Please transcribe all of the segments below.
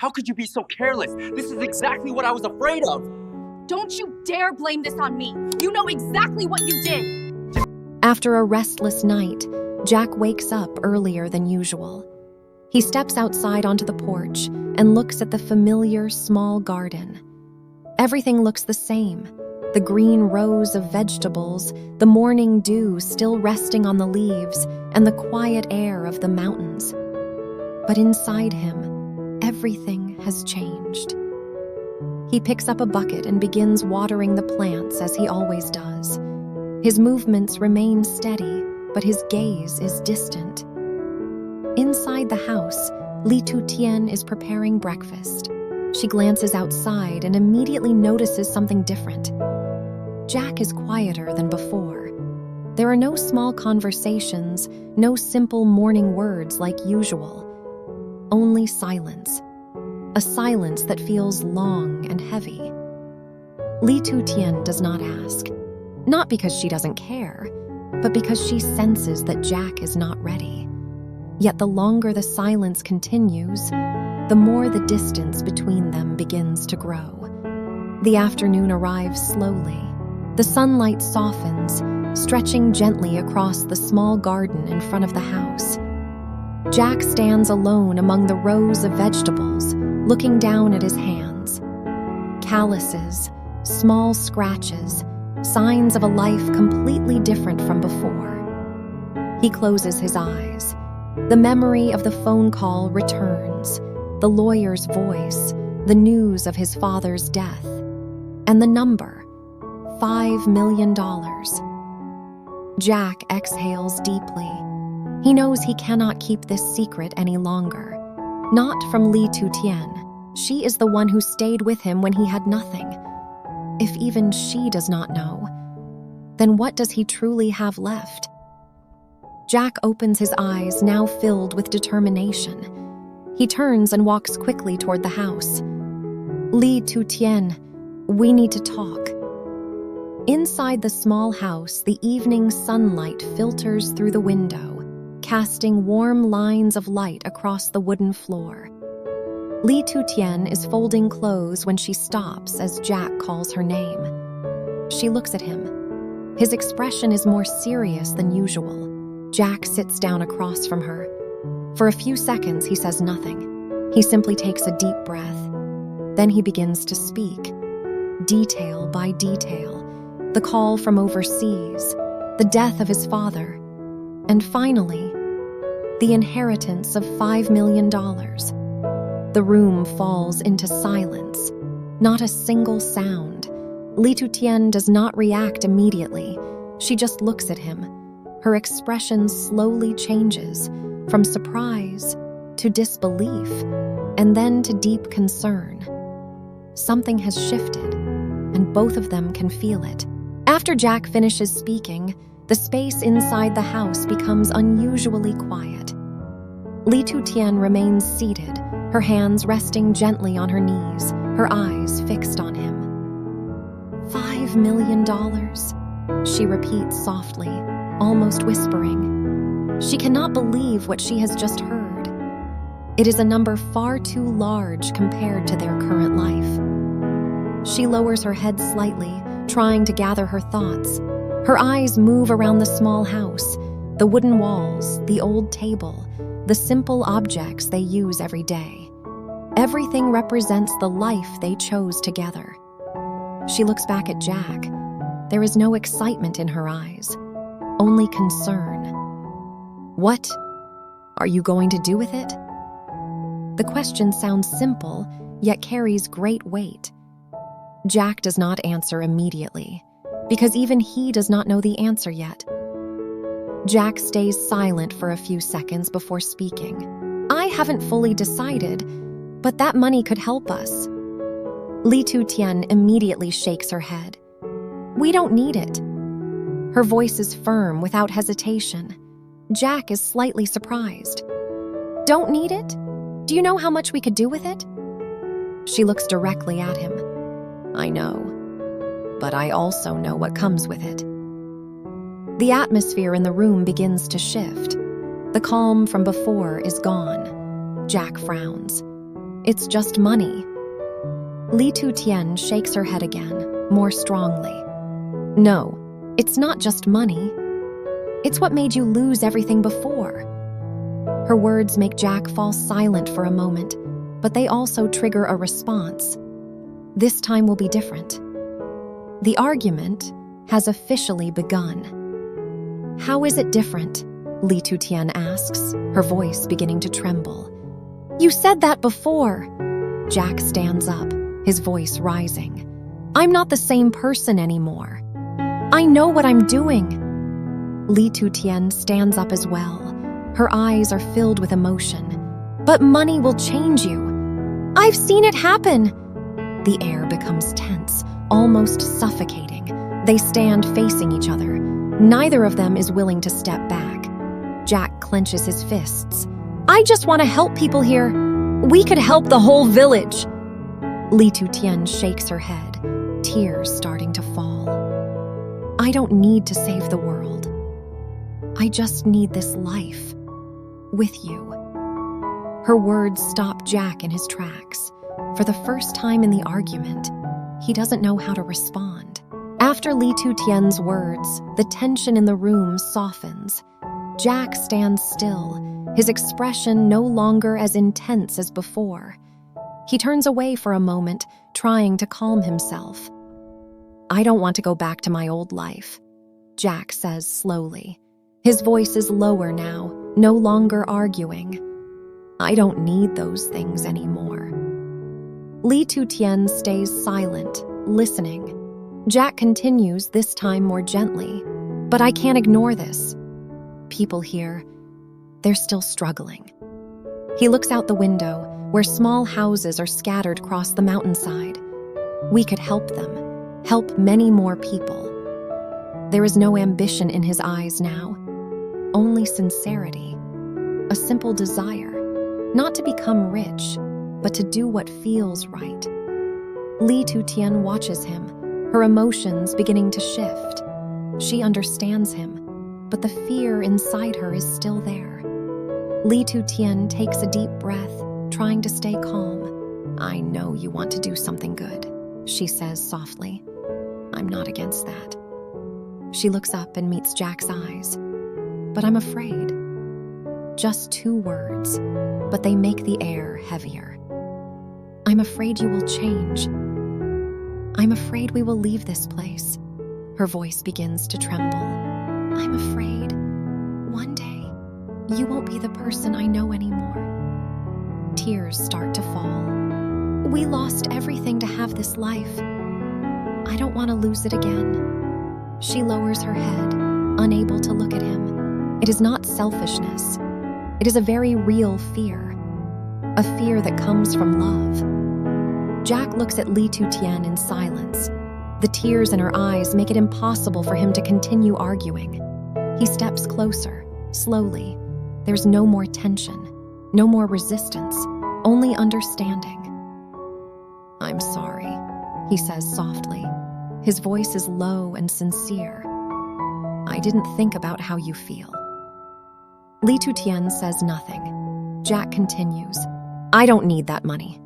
How could you be so careless? This is exactly what I was afraid of. Don't you dare blame this on me. You know exactly what you did. After a restless night, Jack wakes up earlier than usual. He steps outside onto the porch and looks at the familiar small garden. Everything looks the same. The green rows of vegetables, the morning dew still resting on the leaves, and the quiet air of the mountains. But inside him, everything has changed. He picks up a bucket and begins watering the plants as he always does. His movements remain steady, but his gaze is distant. Inside the house, lytutien is preparing breakfast. She glances outside and immediately notices something different. Jack is quieter than before. There are no small conversations, no simple morning words like usual. Only silence. A silence that feels long and heavy. Lytutien does not ask. Not because she doesn't care, but because she senses that Jack is not ready. Yet the longer the silence continues, the more the distance between them begins to grow. The afternoon arrives slowly. The sunlight softens, stretching gently across the small garden in front of the house. Jack stands alone among the rows of vegetables, looking down at his hands. Calluses, small scratches, signs of a life completely different from before. He closes his eyes. The memory of the phone call returns, the lawyer's voice, the news of his father's death, and the number, $5 million. Jack exhales deeply. He knows he cannot keep this secret any longer. Not from Lytutien. She is the one who stayed with him when he had nothing. If even she does not know, then what does he truly have left? Jack opens his eyes, now filled with determination. He turns and walks quickly toward the house. Lytutien, we need to talk. Inside the small house, the evening sunlight filters through the window, casting warm lines of light across the wooden floor. Lytutien is folding clothes when she stops as Jack calls her name. She looks at him. His expression is more serious than usual. Jack sits down across from her. For a few seconds, he says nothing. He simply takes a deep breath. Then he begins to speak, detail by detail. The call from overseas, the death of his father, and finally, the inheritance of $5 million. The room falls into silence. Not a single sound. Lytutien does not react immediately. She just looks at him. Her expression slowly changes, from surprise to disbelief, and then to deep concern. Something has shifted, and both of them can feel it. After Jack finishes speaking, the space inside the house becomes unusually quiet. Lytutien remains seated, her hands resting gently on her knees, her eyes fixed on him. $5 million, she repeats softly, almost whispering. She cannot believe what she has just heard. It is a number far too large compared to their current life. She lowers her head slightly, trying to gather her thoughts. Her eyes move around the small house, the wooden walls, the old table, the simple objects they use every day. Everything represents the life they chose together. She looks back at Jack. There is no excitement in her eyes, only concern. What are you going to do with it? The question sounds simple, yet carries great weight. Jack does not answer immediately, because even he does not know the answer yet. Jack stays silent for a few seconds before speaking. I haven't fully decided, but that money could help us. Lytutien immediately shakes her head. We don't need it. Her voice is firm, without hesitation. Jack is slightly surprised. Don't need it? Do you know how much we could do with it? She looks directly at him. I know, but I also know what comes with it. The atmosphere in the room begins to shift. The calm from before is gone. Jack frowns. It's just money. Tu Tien shakes her head again, more strongly. No, it's not just money. It's what made you lose everything before. Her words make Jack fall silent for a moment, but they also trigger a response. This time will be different. The argument has officially begun. How is it different? Tu Tien asks, her voice beginning to tremble. You said that before. Jack stands up, his voice rising. I'm not the same person anymore. I know what I'm doing. Tu Tien stands up as well. Her eyes are filled with emotion. But money will change you. I've seen it happen. The air becomes tense, almost suffocating. They stand facing each other. Neither of them is willing to step back. Jack clenches his fists. I just want to help people here. We could help the whole village. Tu Tien shakes her head, tears starting to fall. I don't need to save the world. I just need this life with you. Her words stop Jack in his tracks. For the first time in the argument, he doesn't know how to respond. After Tu Tien's words, the tension in the room softens. Jack stands still, his expression no longer as intense as before. He turns away for a moment, trying to calm himself. I don't want to go back to my old life, Jack says slowly. His voice is lower now, no longer arguing. I don't need those things anymore. Tu Tien stays silent, listening. Jack continues, this time more gently. But I can't ignore this. People here, they're still struggling. He looks out the window, where small houses are scattered across the mountainside. We could help them, help many more people. There is no ambition in his eyes now, only sincerity, a simple desire, not to become rich, but to do what feels right. Tu Tien watches him, her emotions beginning to shift. She understands him, but the fear inside her is still there. Tu Tien takes a deep breath, trying to stay calm. I know you want to do something good, she says softly. I'm not against that. She looks up and meets Jack's eyes. But I'm afraid. Just 2 words, but they make the air heavier. I'm afraid you will change. I'm afraid we will leave this place. Her voice begins to tremble. I'm afraid one day you won't be the person I know anymore. Tears start to fall. We lost everything to have this life. I don't want to lose it again. She lowers her head, unable to look at him. It is not selfishness. It is a very real fear. A fear that comes from love. Jack looks at Tu Tien in silence. The tears in her eyes make it impossible for him to continue arguing. He steps closer, slowly. There's no more tension, no more resistance, only understanding. I'm sorry, he says softly. His voice is low and sincere. I didn't think about how you feel. Tu Tien says nothing. Jack continues. I don't need that money,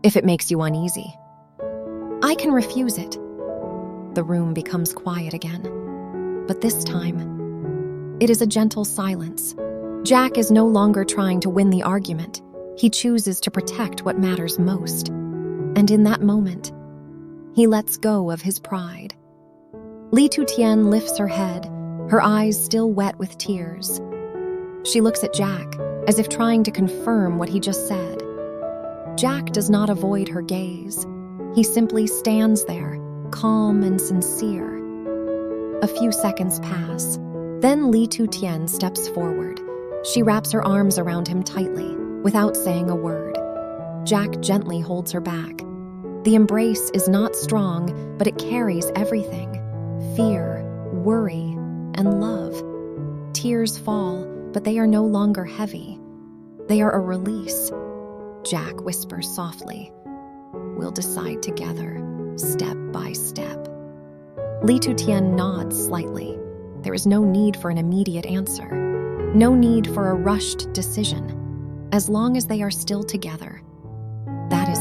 if it makes you uneasy. I can refuse it. The room becomes quiet again. But this time, it is a gentle silence. Jack is no longer trying to win the argument. He chooses to protect what matters most. And in that moment, he lets go of his pride. Tu Tien lifts her head, her eyes still wet with tears. She looks at Jack, as if trying to confirm what he just said. Jack does not avoid her gaze. He simply stands there, calm and sincere. A few seconds pass. Then Tu Tien steps forward. She wraps her arms around him tightly, without saying a word. Jack gently holds her back. The embrace is not strong, but it carries everything. Fear, worry, and love. Tears fall, but they are no longer heavy. They are a release. Jack whispers softly. We'll decide together, step by step. Tu Tien nods slightly. There is no need for an immediate answer. No need for a rushed decision. As long as they are still together. That is